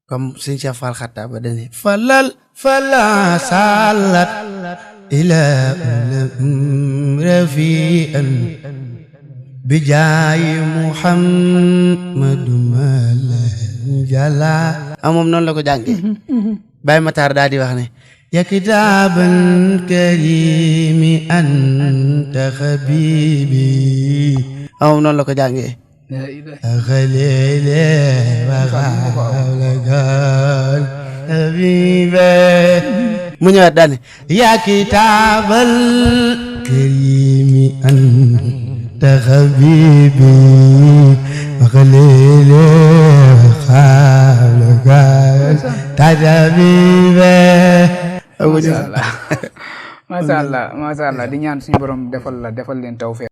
comme Sëñ Cheikh Fall Xatta ba dani falal fala salat ila rafi'an bijaayi Muhammadu jala moom noonu la ko jàngee Baye Matar daal di wax ne ya kitaaban karimi anta habibi moom noonu la ko jàngee xalele waxaalagal habibe mu ñëwaat daal ne ya kitaabal karimi anta habibi xalele waxaalagal habibe macha allah di ñaan suñu borom defal leen tawfeex